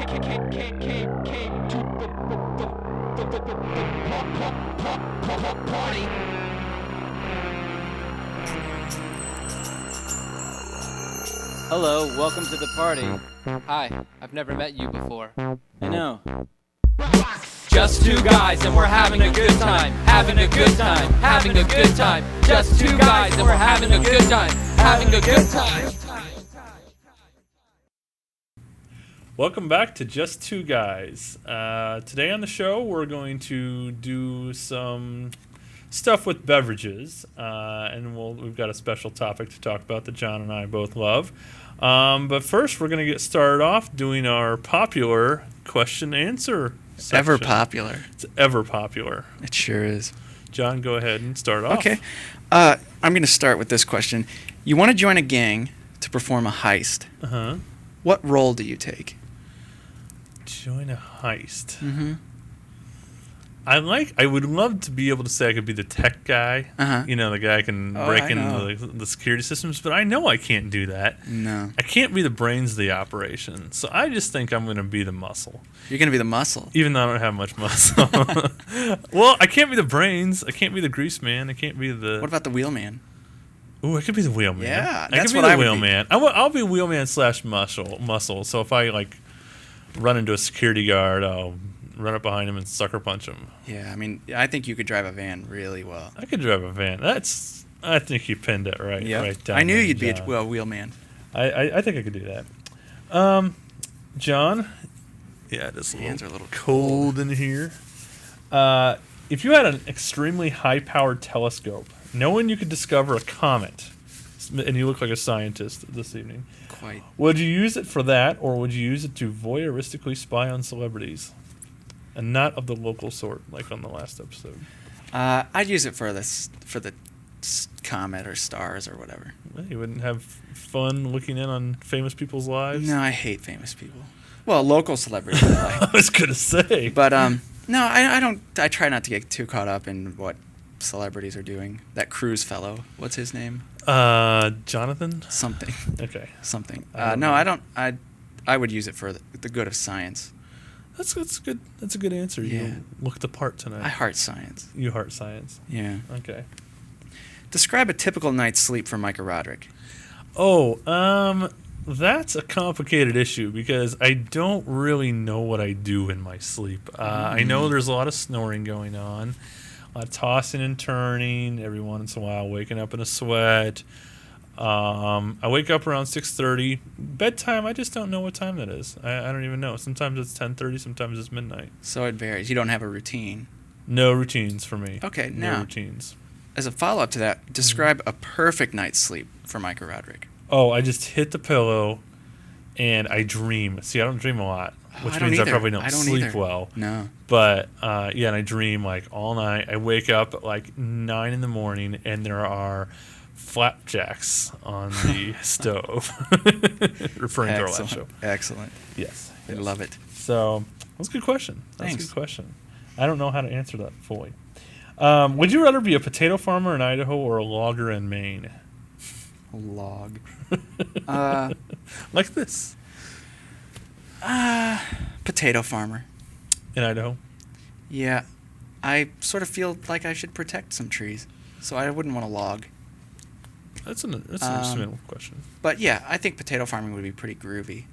Party. Hello, welcome to the party. Hi, I've never met you before. I know. Just two guys and we're having a good time. Having a good time. Having a good time. Just two guys and we're having a good time. Having a good time. Welcome back to Just Two Guys. Today on the show, we're going to do some stuff with beverages, and we've got a special topic to talk about that John and I both love. But first, we're going to get started off doing our popular question-answer section. Ever popular. It's ever popular. It sure is. John, go ahead and start off. Okay. I'm going to start with this question. You want to join a gang to perform a heist. Uh-huh. What role do you take? Join a heist. Mm-hmm. I would love to be able to say I could be the tech guy. Uh-huh. You know, the guy who can break into the security systems, but I know I can't do that. No. I can't be the brains of the operation, so I just think I'm going to be the muscle. You're going to be the muscle. Even though I don't have much muscle. Well, I can't be the brains. I can't be the grease man. I can't be the... What about the wheelman? Ooh, I could be the wheelman. Yeah, I that's could be what the I would be. wheelman. I'll be wheelman / muscle. So if I run into a security guard, I'll run up behind him and sucker punch him. Yeah, I mean, I think you could drive a van really well. I could drive a van. I think you pinned it right down. I knew there, you'd be a John. wheelman. I think I could do that. John? Yeah, it is Hands are a little cold in here. If you had an extremely high-powered telescope, knowing you could discover a comet, and you look like a scientist this evening, Quite. would you use it for that, or would you use it to voyeuristically spy on celebrities? And not of the local sort, like on the last episode. I'd use it for the comet or stars or whatever. Well, you wouldn't have fun looking in on famous people's lives? No, I hate famous people. Well, local celebrities. I like. I was going to say. But no, I don't. I try not to get too caught up in what celebrities are doing. That Cruise fellow, what's his name? Jonathan? Something. Okay. Something. I don't No, know. I don't. I would use it for the good of science. That's good. That's a good answer. Yeah. You looked the part tonight. I heart science. You heart science. Yeah. Okay. Describe a typical night's sleep for Micah Roderick. Oh, that's a complicated issue because I don't really know what I do in my sleep. I know there's a lot of snoring going on, a lot of tossing and turning, every once in a while waking up in a sweat. I wake up around 6:30. Bedtime, I just don't know what time that is. I don't even know. Sometimes it's 10:30, sometimes it's midnight. So it varies. You don't have a routine. No routines for me. Okay, no now, routines. as a follow-up to that, describe a perfect night's sleep for Micah Roderick. Oh, I just hit the pillow and I dream. See, I don't dream a lot, which I don't means I either. probably don't I don't sleep either. well. No. But yeah, and I dream like all night. I wake up at like 9 in the morning and there are flapjacks on the stove. Referring to our last show. Excellent. Yes. I love it. So that's a good question. That's Thanks. a good question. I don't know how to answer that fully. Would you rather be a potato farmer in Idaho or a logger in Maine? Log. Like this. Potato farmer. In Idaho? Yeah. I sort of feel like I should protect some trees, so I wouldn't want to log. That's an interesting question. But yeah, I think potato farming would be pretty groovy.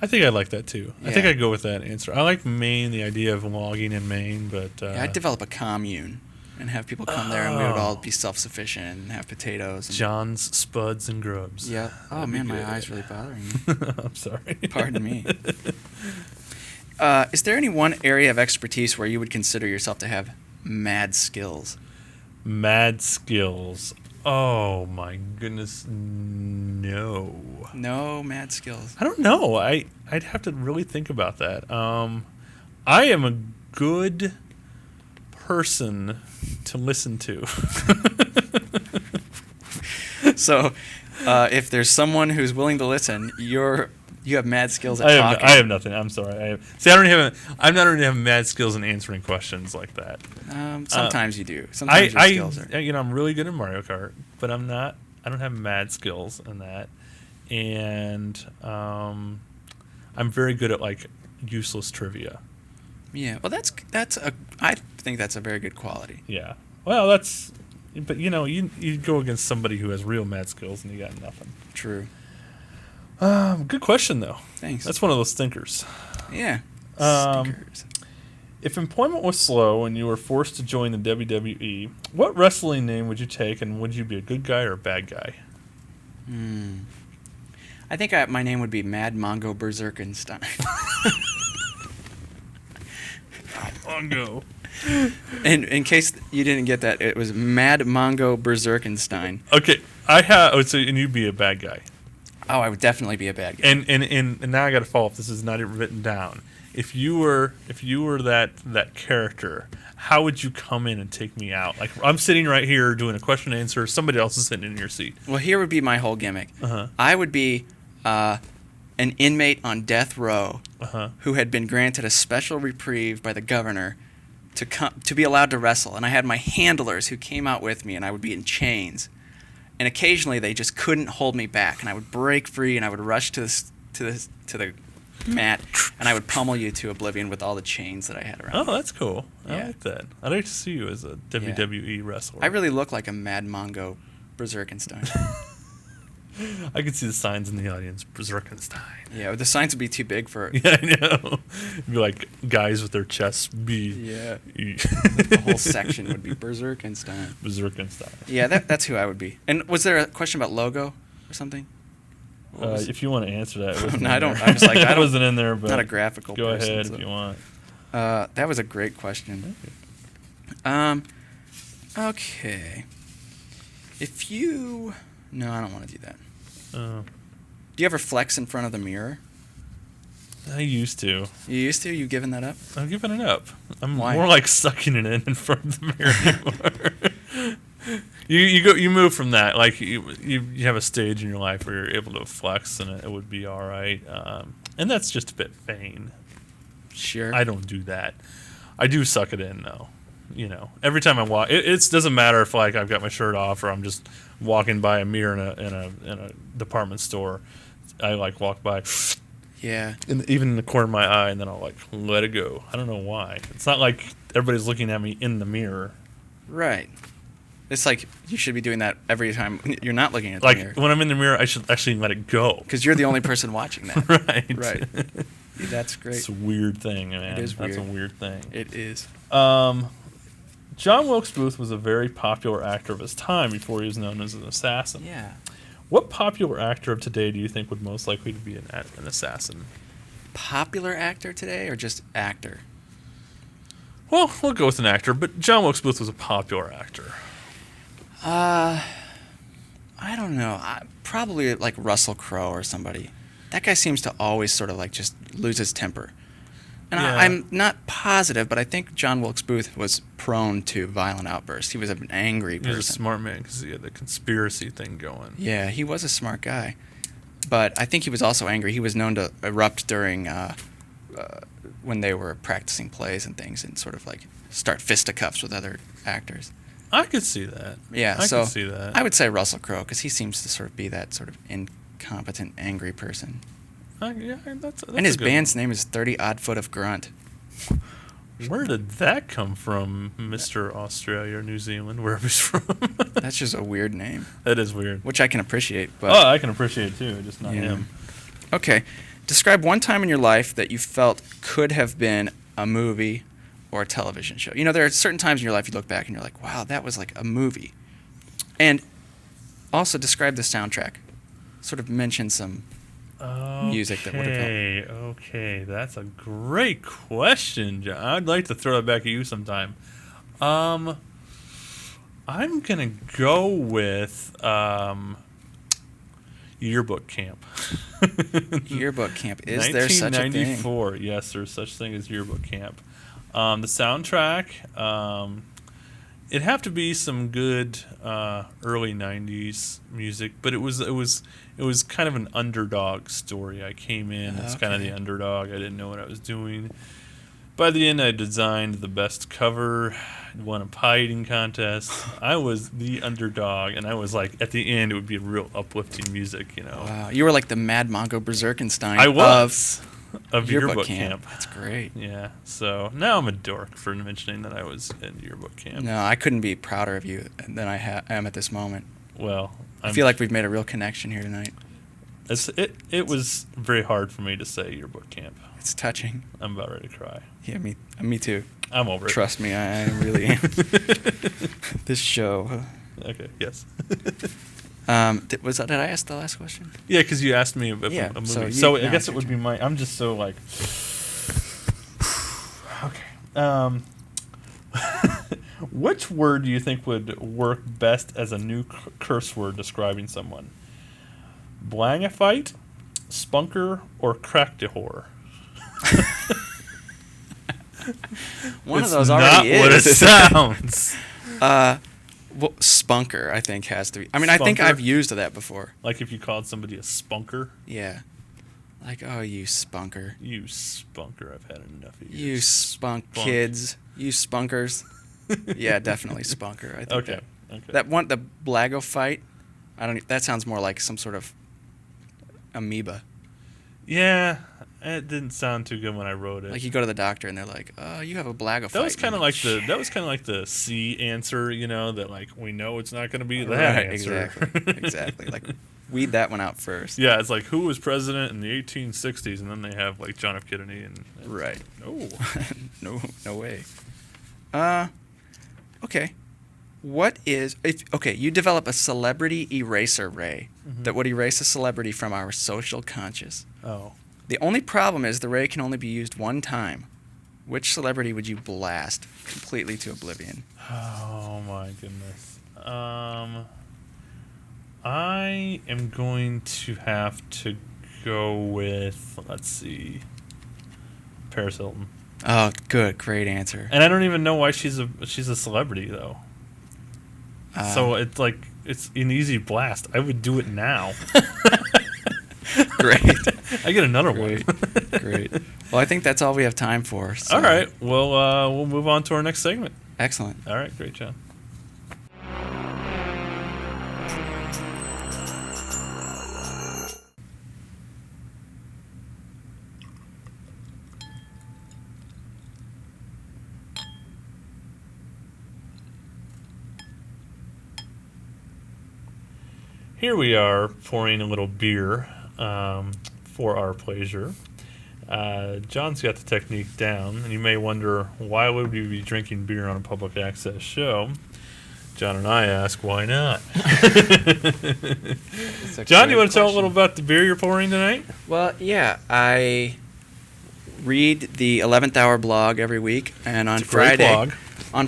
I think I'd like that too. I Yeah. think I'd go with that answer. I like Maine, the idea of logging in Maine, but Yeah, I'd develop a commune and have people come there and we would all be self-sufficient and have potatoes. And John's Spuds and Grubs. Yeah. Oh That'd be man, my good. eye's really bothering me. I'm sorry. Pardon me. Is there any one area of expertise where you would consider yourself to have mad skills? Mad skills. Oh my goodness, no. No mad skills. I don't know. I'd have to really think about that. I am a good person to listen to. So, if there's someone who's willing to listen, you have mad skills at I talking. have nothing. I'm sorry. I'm not really having mad skills in answering questions like that. Sometimes you do. Sometimes your skills are. I'm really good at Mario Kart, but I don't have mad skills in that. And I'm very good at like useless trivia. Yeah. Well, I think that's a very good quality. Yeah. Well, but you go against somebody who has real math skills and you got nothing. True. Good question though. Thanks. That's one of those thinkers. Yeah. Stickers. If employment was slow and you were forced to join the WWE, what wrestling name would you take, and would you be a good guy or a bad guy? I think my name would be Mad Mongo Berserkenstein. Mongo. And in case you didn't get that, it was Mad Mongo Berserkenstein. Okay, so and you'd be a bad guy. Oh, I would definitely be a bad guy. And now I got to follow up. This is not even written down. If you were that character, how would you come in and take me out? Like I'm sitting right here doing a question and answer. Somebody else is sitting in your seat. Well, here would be my whole gimmick. I would be an inmate on death row who had been granted a special reprieve by the governor to be allowed to wrestle, and I had my handlers who came out with me, and I would be in chains. And occasionally they just couldn't hold me back, and I would break free, and I would rush to the mat, and I would pummel you to oblivion with all the chains that I had around. Oh, that's cool. I Yeah. like that. I'd like to see you as a WWE wrestler. I really look like a Mad Mongo Berserkenstein. I could see the signs in the audience. Berserkenstein. Yeah, the signs would be too big for. Yeah, I know. It'd be like guys with their chests be. Yeah. The whole section would be Berserkenstein. Berserkenstein. Yeah, that's who I would be. And was there a question about logo or something? If you want to answer that, it wasn't No, I in don't. there. I'm just like, I It don't- wasn't in there, but Not a graphical go person. ahead so. if you want. That was a great question. Okay. If you... No, I don't want to do that. Oh, Do you ever flex in front of the mirror? I used to. You used to? You given that up? I'm giving it up. I'm Why? more like sucking it in front of the mirror anymore. You move from that, like you have a stage in your life where you're able to flex and it would be all right, and that's just a bit vain. Sure. I don't do that. I do suck it in though. Every time I walk, it doesn't matter if like I've got my shirt off or I'm just walking by a mirror in a department store. I like walk by, Yeah. even in the corner of my eye, and then I'll like let it go. I don't know why. It's not like everybody's looking at me in the mirror. Right. It's like you should be doing that every time you're not looking at the Like mirror. when I'm in the mirror, I should actually let it go. Because you're the only person watching that. Right. Right. That's great. It's a weird thing, man. is That's a weird. weird thing. It is. John Wilkes Booth was a very popular actor of his time before he was known as an assassin. Yeah. What popular actor of today do you think would most likely to be an assassin? Popular actor today or just actor? Well, we'll go with an actor, but John Wilkes Booth was a popular actor. I don't know. Probably like Russell Crowe or somebody. That guy seems to always sort of like just lose his temper. And Yeah. I'm not positive, but I think John Wilkes Booth was prone to violent outbursts. He was an angry He person. was a smart man because he had the conspiracy thing going. Yeah, he was a smart guy. But I think he was also angry. He was known to erupt during when they were practicing plays and things and sort of like start fisticuffs with other actors. I could see that. Yeah, I so could see that. I would say Russell Crowe because he seems to sort of be that sort of incompetent, angry person. Yeah, that's And his a good band's name is 30 Odd Foot of Grunt. one. Where did that come from, Mr. Australia or New Zealand, wherever he's from? That's just a weird name, That is weird. which I can appreciate. But Oh, I can appreciate it too, just not Yeah. him. Okay, describe one time in your life that you felt could have been a movie or a television show. There are certain times in your life you look back and you're like, wow, that was like a movie. And also describe the soundtrack. Sort of mention some music that would have helped. Okay, that's a great question, John. I'd like to throw that back at you sometime. I'm gonna go with Yearbook Camp. Yearbook Camp. Is there such a thing? 1994. Yes, there's such thing as Yearbook Camp. The soundtrack, it'd have to be some good early '90s music, but it was kind of an underdog story. I came in as kind of the Okay. underdog. I didn't know what I was doing. By the end, I designed the best cover, won a pie eating contest. I was the underdog, and I was like, at the end, it would be real uplifting music, Wow, you were like the Mad Mongo Berserkenstein I was. of yearbook camp. That's great. Yeah, so now I'm a dork for mentioning that I was in yearbook camp. No, I couldn't be prouder of you than I am at this moment. Well, I feel like we've made a real connection here tonight. it was very hard for me to say yearbook camp. It's touching. I'm about ready to cry. Yeah, me too. I'm over it. Trust me, I really am. This show. Okay, yes. Did I ask the last question? Yeah, because you asked me if Yeah, a movie. so So, you- I now guess it's it your would be turn. I'm just so like. Okay. Which word do you think would work best as a new curse word describing someone? Blangafite, spunker, or crackdehor? One It's of those not already what it is. sounds. Well, spunker, I think, has to be. I mean, I think Spunker? I've used that before. Like if you called somebody a spunker. Yeah. Like, oh, you spunker. You spunker, I've had enough of You spunk kids. You spunkers. Yeah, definitely spunker. I think Okay. Okay. That one, the Blago fight, that sounds more like some sort of amoeba. Yeah, it didn't sound too good when I wrote it. Like you go to the doctor and they're like, you have a Blago fight. That was kind of And like the C answer, that like we know it's not going to be that right, answer. exactly. Like weed that one out first. Yeah, it's like who was president in the 1860s, and then they have like John F. Kennedy and Right. no. No way. Okay. You develop a celebrity eraser ray that would erase a celebrity from our social conscious. Oh, The only problem is the ray can only be used one time. Which celebrity would you blast completely to oblivion? oh my goodness. I am going to have to go with let's see, Paris Hilton. Oh, good, great answer. And I don't even know why she's a celebrity though. So it's like it's an easy blast. I would do it now. Great. I get another Great. one. Great. Well, I think that's all we have time for. So. All right. Well, we'll move on to our next segment. Excellent. All right. Great, John. Here we are pouring a little beer for our pleasure. John's got the technique down, and you may wonder why would we be drinking beer on a public access show? John and I ask, why not? John, do you want to tell a little about the beer you're pouring tonight? Well, yeah, I read the 11th Hour blog every week, and on It's a great blog.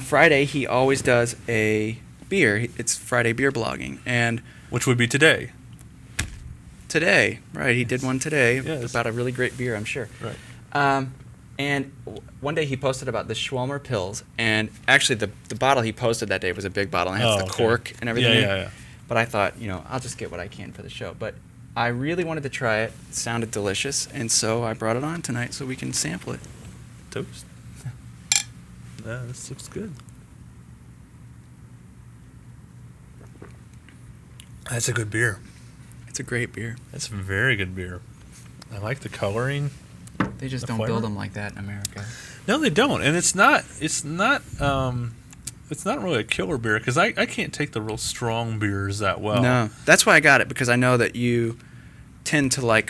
Friday he always does a beer. It's Friday beer blogging, and Which would be today. today, right? He did one today Yes. about a really great beer, I'm sure. Right. And one day he posted about the Schwalmer Pills, and actually the bottle he posted that day was a big bottle, and it has the okay. cork and everything. Yeah. But I thought, I'll just get what I can for the show. But I really wanted to try it. It sounded delicious, and so I brought it on tonight so we can sample it. Toast. Yeah, this looks good. That's a good beer. It's a great beer. That's a very good beer. I like the coloring. They just The don't flavor? build them like that in America. No, they don't, and it's not really a killer beer because I can't take the real strong beers that well. No, that's why I got it, because I know that you tend to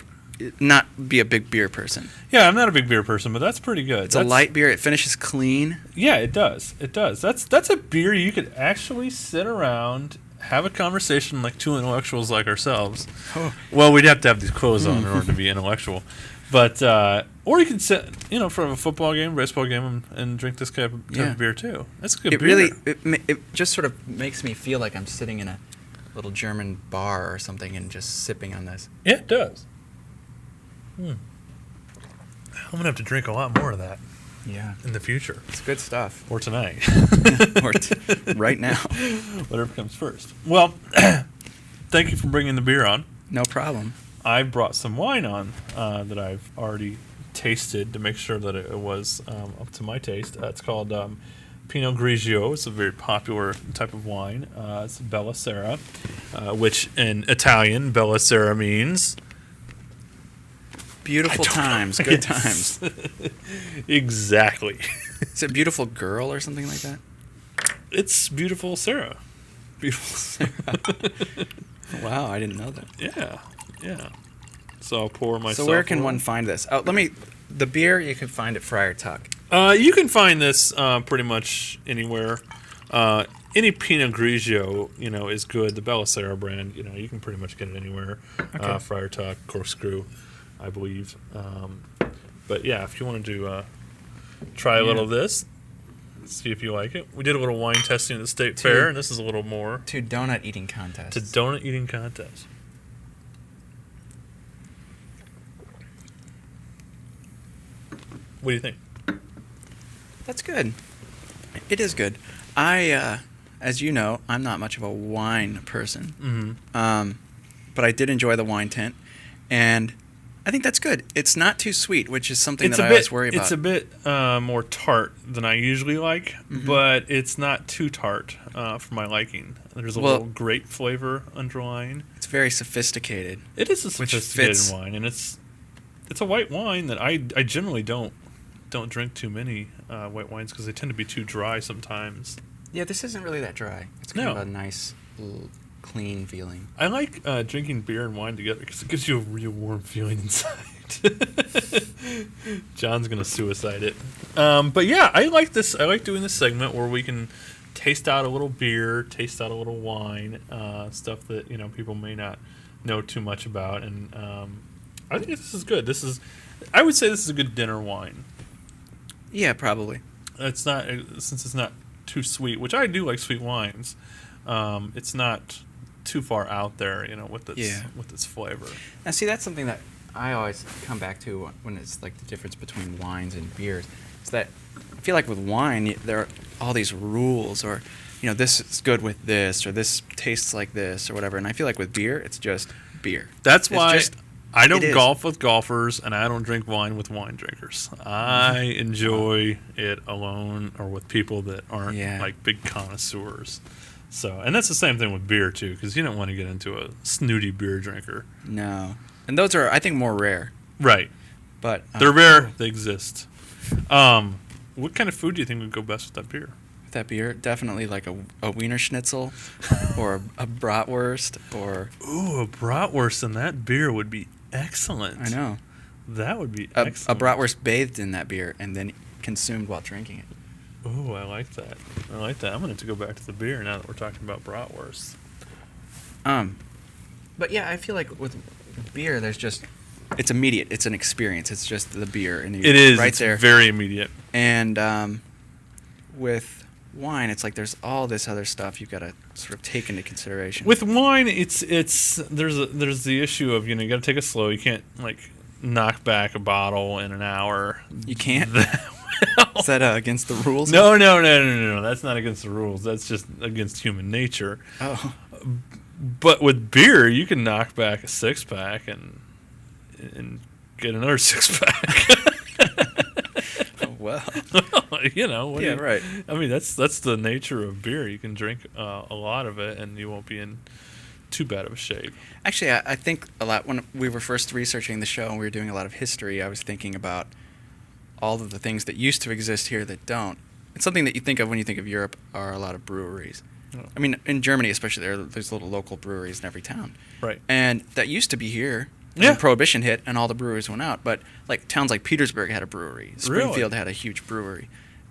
not be a big beer person. Yeah, I'm not a big beer person, but that's pretty good. It's a light beer. It finishes clean. Yeah, it does. It does. That's a beer you could actually sit around, have a conversation like two intellectuals like ourselves. Oh. Well, we'd have to have these clothes on in order to be intellectual. But or you can sit, from a football game, baseball game, and drink this type of beer too. That's a good It beer. really, it just sort of makes me feel like I'm sitting in a little German bar or something and just sipping on this. Yeah, it does. I'm gonna have to drink a lot more of that Yeah, in the future, it's good stuff. or tonight, Or right now. whatever comes first. Well, thank you for bringing the beer on. No problem. I brought some wine on that I've already tasted to make sure that it was up to my taste. It's called Pinot Grigio. It's a very popular type of wine. It's Bella Sera, which in Italian, Bella Sera means Beautiful times, good times. Exactly. Is it Beautiful Girl or something like that? It's Beautiful Sarah. Beautiful Sarah. Wow, I didn't know that. Yeah. So I'll pour myself. So where can a one little. find this? Oh, the beer you can find at Friar Tuck. You can find this pretty much anywhere. Any Pinot Grigio, is good. The Bellissera brand, you can pretty much get it anywhere. Okay. Friar Tuck, Corkscrew, I believe. But yeah, if you wanted to try a little of this, see if you like it. We did a little wine testing at the State Fair, and this is a little more To donut eating contests. to donut eating contest. What do you think? That's good. It is good. As you know, I'm not much of a wine person. Mm-hmm. But I did enjoy the wine tent, and I think that's good. It's not too sweet, which is something that I always worry about. It's a bit more tart than I usually like, but it's not too tart for my liking. There's a little grape flavor underlying. It's very sophisticated. It is a which sophisticated fits. wine, and it's a white wine that I generally don't drink too many white wines because they tend to be too dry sometimes. Yeah, this isn't really that dry. It's kind No. of a nice, clean feeling. I like drinking beer and wine together because it gives you a real warm feeling inside. John's gonna suicide it. But yeah, I like this. I like doing this segment where we can taste out a little beer, taste out a little wine, stuff that people may not know too much about, and I think this is good. I would say this is a good dinner wine. Yeah, probably. It's not since it's not too sweet, which I do like sweet wines. It's not too far out there, with its flavor. Now, see, that's something that I always come back to when it's like the difference between wines and beers. Is that I feel like with wine, there are all these rules, or this is good with this, or this tastes like this, or whatever. And I feel like with beer, it's just beer. That's It's why just- I don't it is. golf with golfers, and I don't drink wine with wine drinkers. I enjoy it alone or with people that aren't like big connoisseurs. So, and that's the same thing with beer too, because you don't want to get into a snooty beer drinker. No, and those are, I think, more rare. Right. But They're rare. They exist. What kind of food do you think would go best with that beer? that beer, definitely like a Wiener Schnitzel, or a bratwurst, or Ooh, a bratwurst in that beer would be excellent. I know That would be a excellent. bratwurst bathed in that beer and then consumed while drinking it. Ooh, I like that. I'm going to have to go back to the beer now that we're talking about bratwurst. But yeah, I feel like with beer, it's immediate. It's an experience. It's just the beer, and It is. right It's there. very immediate. And with wine, it's like there's all this other stuff you've got to sort of take into consideration. With wine, it's there's the issue of you got to take it slow. You can't knock back a bottle in an hour. You can't. Is that against the rules? No. That's not against the rules. That's just against human nature. Oh. But with beer, you can knock back a 6-pack and get another 6-pack. Well. What Yeah, do you- right. I mean, that's the nature of beer. You can drink a lot of it, and you won't be in too bad of a shape. Actually, I think a lot when we were first researching the show and we were doing a lot of history, I was thinking about all of the things that used to exist here that don't. It's something that you think of when you think of Europe are a lot of breweries. Oh. I mean, in Germany especially, there's little local breweries in every town. Right. And that used to be here. Yeah. When Prohibition hit and all the breweries went out. But like towns like Petersburg had a brewery. Springfield had a huge brewery.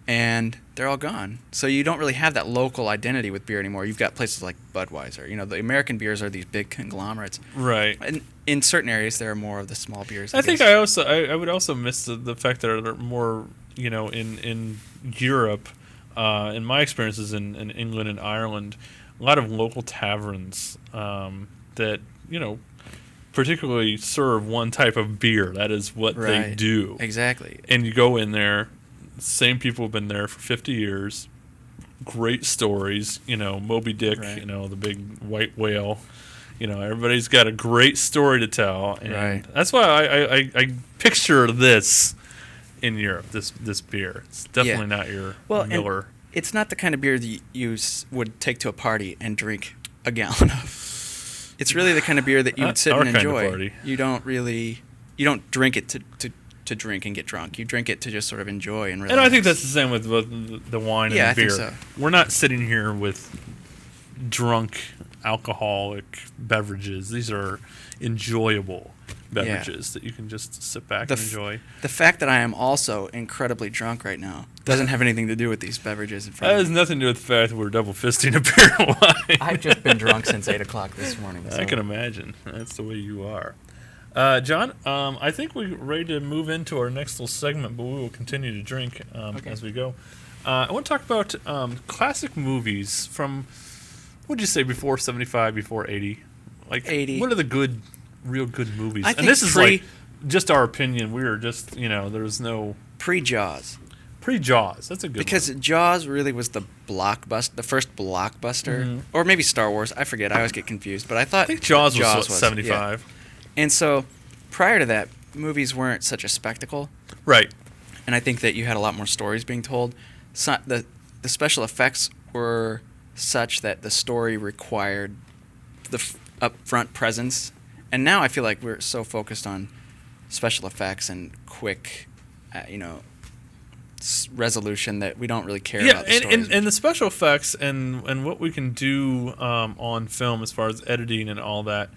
And they're all gone. So you don't really have that local identity with beer anymore. You've got places like Budweiser. The American beers are these big conglomerates. Right. And in certain areas, there are more of the small beers. I think guess. I would also miss the fact that there are more, in Europe, in my experiences in England and Ireland, a lot of local taverns that, particularly serve one type of beer. That is what they Right. do. Exactly. And you go in there, same people have been there for 50 years. Great stories, Moby Dick, Right. the big white whale. Everybody's got a great story to tell, and Right. that's why I picture this in Europe. This beer, it's definitely not your Well, and Miller. it's not the kind of beer that you would take to a party and drink a gallon of. It's really the kind of beer that you would sit Our and kind of enjoy. party. You don't you don't drink it to drink and get drunk. You drink it to just sort of enjoy and relax. And I think that's the same with the wine and Yeah, the I beer. think so. We're not sitting here with drunk alcoholic beverages. These are enjoyable beverages that you can just sit back and enjoy. The fact that I am also incredibly drunk right now doesn't have anything to do with these beverages in front That of has me. nothing to do with the fact that we're double fisting a beer and wine. I've just been drunk since 8 o'clock this morning. I can imagine. That's the way you are. John, I think we're ready to move into our next little segment, but we will continue to drink as we go. I want to talk about classic movies from, what would you say, before 75, before 80? Like 80. What are the real good movies? I And think this is like just our opinion. We are just, there's no... Pre-Jaws. Pre-Jaws. That's a good Because one. Jaws really was the first blockbuster, or maybe Star Wars. I forget. I always get confused. But I thought I think Jaws was, what, yeah. 75. And so, prior to that, movies weren't such a spectacle, Right. and I think that you had a lot more stories being told. So, the special effects were such that the story required the upfront presence, and now I feel like we're so focused on special effects and quick, resolution that we don't really care about the stories. and the special effects and what we can do on film as far as editing and all that,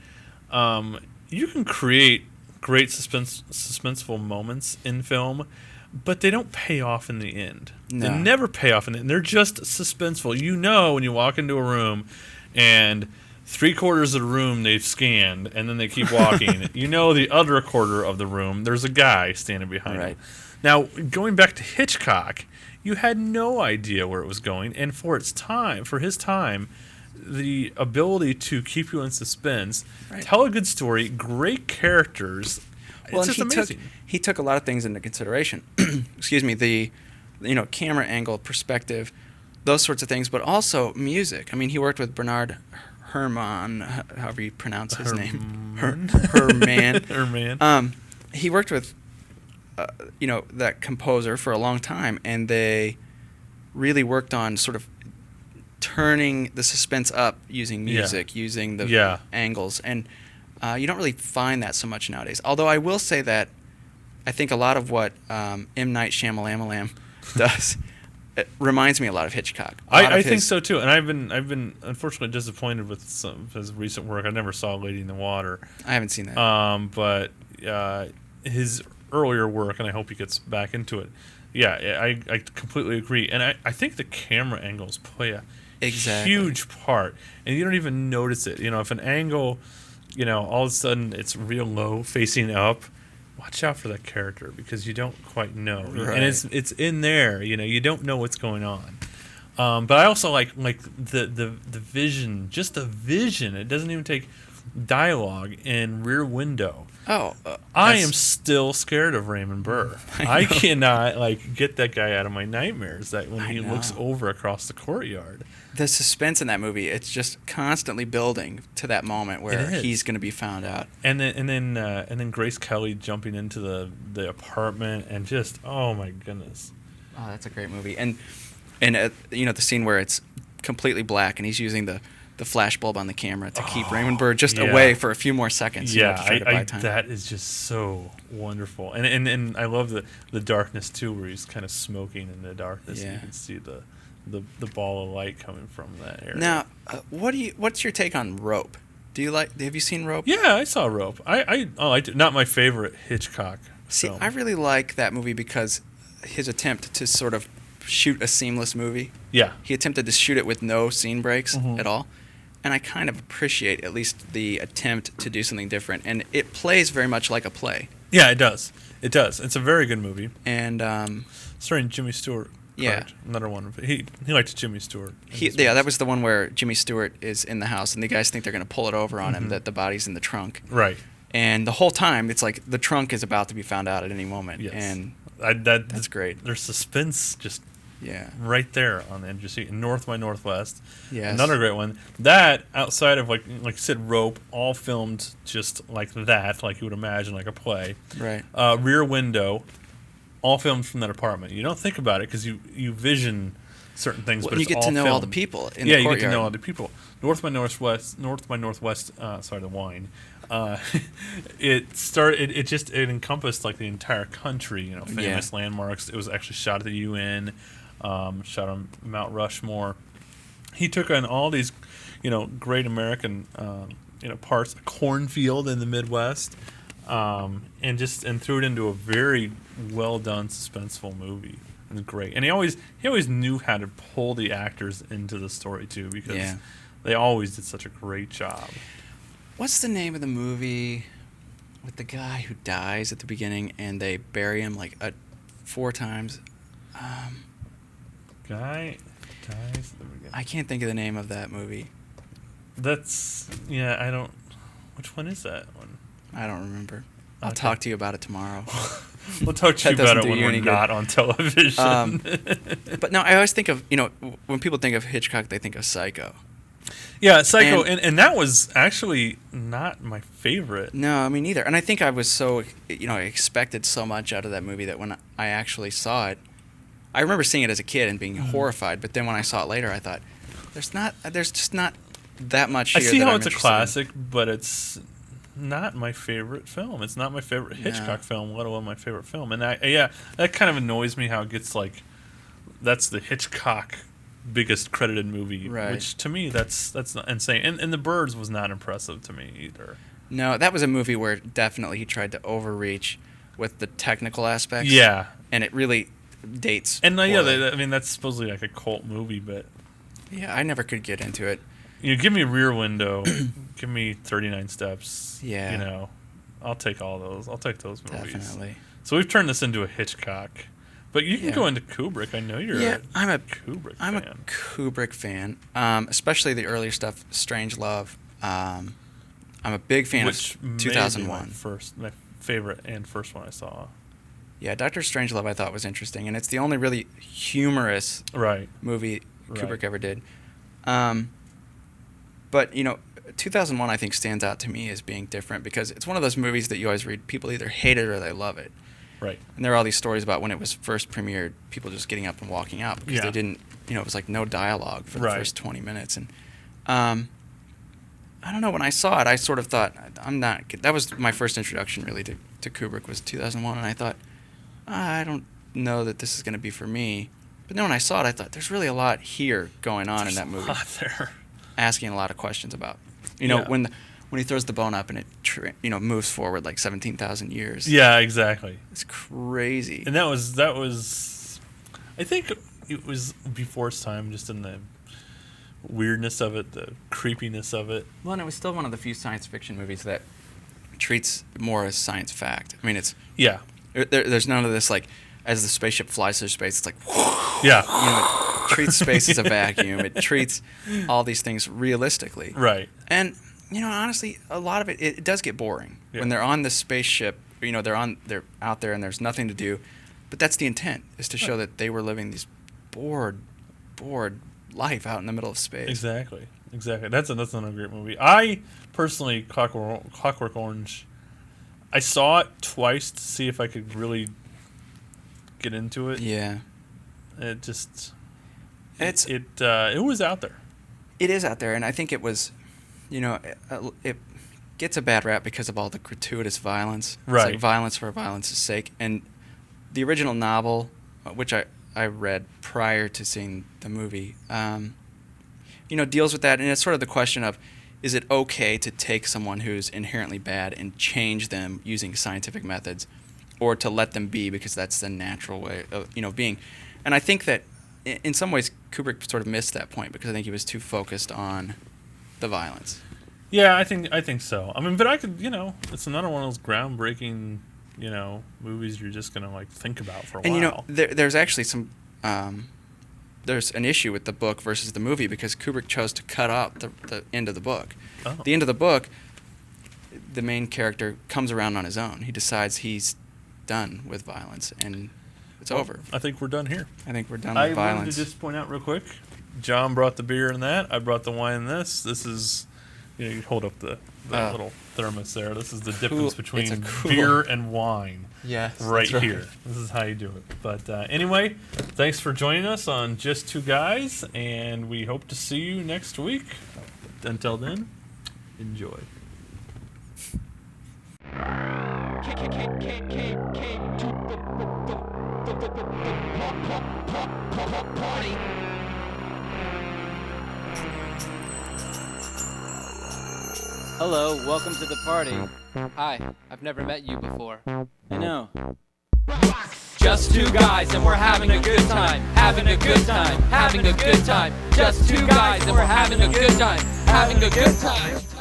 you can create great suspenseful moments in film, but they don't pay off in the end. No. They never pay off in the end. They're just suspenseful. You know when you walk into a room and 3/4 of the room they've scanned and then they keep walking, you know the other quarter of the room there's a guy standing behind Right. him. Now, going back to Hitchcock, you had no idea where it was going, and for his time, the ability to keep you in suspense, Right. tell a good story, great characters. Well, It's and just amazing. he took a lot of things into consideration. Excuse me, the camera angle, perspective, those sorts of things, but also music. I mean, he worked with Bernard Herrmann, however you pronounce his name. Herrmann. Herrmann. He worked with that composer for a long time, and they really worked on sort of turning the suspense up using music, using the angles, and you don't really find that so much nowadays. Although I will say that I think a lot of what M. Night Shyamalan does it reminds me a lot of Hitchcock. I think so too, and I've been unfortunately disappointed with some of his recent work. I never saw Lady in the Water. I haven't seen that. But his earlier work, and I hope he gets back into it. Yeah, I completely agree, and I think the camera angles play a huge part, and you don't even notice it. If an angle, all of a sudden it's real low facing up, watch out for that character because you don't quite know, Right. and it's in there. You don't know what's going on. But I also like the vision, just the vision. It doesn't even take dialogue in Rear Window. I am still scared of Raymond Burr. I cannot get that guy out of my nightmares. That when he looks over across the courtyard, the suspense in that movie, it's just constantly building to that moment where he's going to be found out. And then Grace Kelly jumping into the apartment and just, oh my goodness. Oh, that's a great movie. And the scene where it's completely black and he's using the flash bulb on the camera to keep Raymond Burr just away for a few more seconds. To try to buy time. That is just so wonderful. And I love the darkness too, where he's kind of smoking in the darkness. Yeah. And you can see the ball of light coming from that area. Now, what's your take on Rope? Have you seen Rope? Yeah, I saw Rope. I do. Not my favorite Hitchcock See, film. I really like that movie because his attempt to sort of shoot a seamless movie. Yeah. He attempted to shoot it with no scene breaks at all. And I kind of appreciate at least the attempt to do something different. And it plays very much like a play. Yeah, it does. It does. It's a very good movie. And starring Jimmy Stewart. Yeah. Another one. He liked Jimmy Stewart. That was the one where Jimmy Stewart is in the house and the guys think they're going to pull it over on him, that the body's in the trunk. Right. And the whole time, it's like the trunk is about to be found out at any moment. Yes. And that's great. There's suspense just Yeah. right there on the edge of your seat. North by Northwest. Yes. Another great one. That, outside of, like you said, Rope, all filmed just like that, like you would imagine, like a play. Right. Rear Window, all filmed from that apartment. You don't think about it because you vision certain things, Well, but you it's get all to know all the filmed. people in Yeah, the you courtyard. get to know all the people. North by Northwest side of the wine. it encompassed like the entire country, you know, famous Yeah. landmarks. It was actually shot at the UN, shot on Mount Rushmore. He took on all these, you know, great American, you know, parts, a cornfield in the Midwest, and threw it into a very well done, suspenseful movie. It was great, and he always knew how to pull the actors into the story too, because Yeah. they always did such a great job. What's the name of the movie with the guy who dies at the beginning and they bury him like 4 times? Guy dies at the beginning. I can't think of the name of that movie. That's I don't. Which one is that one? I don't remember. I'll Okay. talk to you about it tomorrow. We'll talk to you That about doesn't it do when you we're any good. not on television. But no, I always think of, you know, when people think of Hitchcock, they think of Psycho. Yeah, Psycho, And- and that was actually not my favorite. No, I mean neither. And I think I was so, you know, I expected so much out of that movie that when I actually saw it, I remember seeing it as a kid and being horrified. But then when I saw it later, I thought, there's just not that much I here see that how I'm it's a interested in. classic, but it's not my favorite film. It's not my favorite No. Hitchcock film, let alone my favorite film. And that kind of annoys me how it gets like, that's the Hitchcock biggest credited movie, Right. which to me that's not insane. And The Birds was not impressive to me either. No, that was a movie where definitely he tried to overreach with the technical aspects. Yeah, And it really dates. and poorly. I mean that's supposedly like a cult movie, but Yeah, I never could get into it. you know, give me Rear Window, give me 39 Steps. Yeah. You know, I'll take all those. I'll take those movies. Definitely. So we've turned this into a Hitchcock, but you can Yeah. go into Kubrick. I know you're Yeah, I'm a Kubrick I'm fan. a Kubrick fan, especially the earlier stuff, Strange Love. I'm a big fan Which of may be 2001. my favorite and first one I saw. Yeah, Dr. Strangelove I thought was interesting, and it's the only really humorous Right. movie Right. Kubrick ever did. But, you know, 2001 I think stands out to me as being different because it's one of those movies that you always read people either hate it or they love it. Right. And there are all these stories about when it was first premiered, people just getting up and walking out because Yeah. they didn't, you know, it was like no dialogue for the Right. first 20 minutes. And I don't know, when I saw it, I sort of thought, that was my first introduction really to Kubrick was 2001, and I thought, I don't know that this is going to be for me. But then when I saw it, I thought, there's really a lot here going on in that movie, There. asking a lot of questions about, you know, Yeah. when he throws the bone up and it, moves forward like 17,000 years. Yeah, exactly. It's crazy. And that was I think it was before its time, just in the weirdness of it, the creepiness of it. Well, and it was still one of the few science fiction movies that treats more as science fact. I mean, Yeah. there's none of this like, as the spaceship flies through space, it's like, Yeah. you know, it treats space as a vacuum. It treats all these things realistically. Right. And you know, honestly, a lot of it does get boring Yeah. when they're on the spaceship. You know, they're out there and there's nothing to do. But that's the intent, is to show that they were living these bored life out in the middle of space. Exactly. That's another great movie. I personally, Clockwork Orange, I saw it twice to see if I could really get into it. Yeah. It just It's it was out there. It is out there, and I think it was, you know, it gets a bad rap because of all the gratuitous violence. It's Right. like violence for violence's sake. And the original novel, which I read prior to seeing the movie, you know, deals with that. And it's sort of the question of, is it okay to take someone who's inherently bad and change them using scientific methods, or to let them be because that's the natural way of, you know, being? And I think that in some ways Kubrick sort of missed that point because I think he was too focused on the violence. Yeah, I think so. I mean, but I could, you know, it's another one of those groundbreaking, you know, movies you're just gonna like think about for a And while. you know, there's actually some there's an issue with the book versus the movie because Kubrick chose to cut out the end of the book. Oh. The end of the book, the main character comes around on his own. He decides he's done with violence and it's over. I think we're done here. I think we're done I with wanted violence. to just point out real quick. John brought the beer in that. I brought the wine in this. This is, you know, you hold up the little thermos there. This is the difference It's between a cool- beer and wine. Yes, right that's here. This is how you do it. But anyway, thanks for joining us on Just Two Guys, and we hope to see you next week. Until then, enjoy. Hello, welcome to the party. Hi, I've never met you before. I know. Just two guys and we're having a good time. Having a good time. Having a good time. Just two guys and we're having a good time. Having a good time.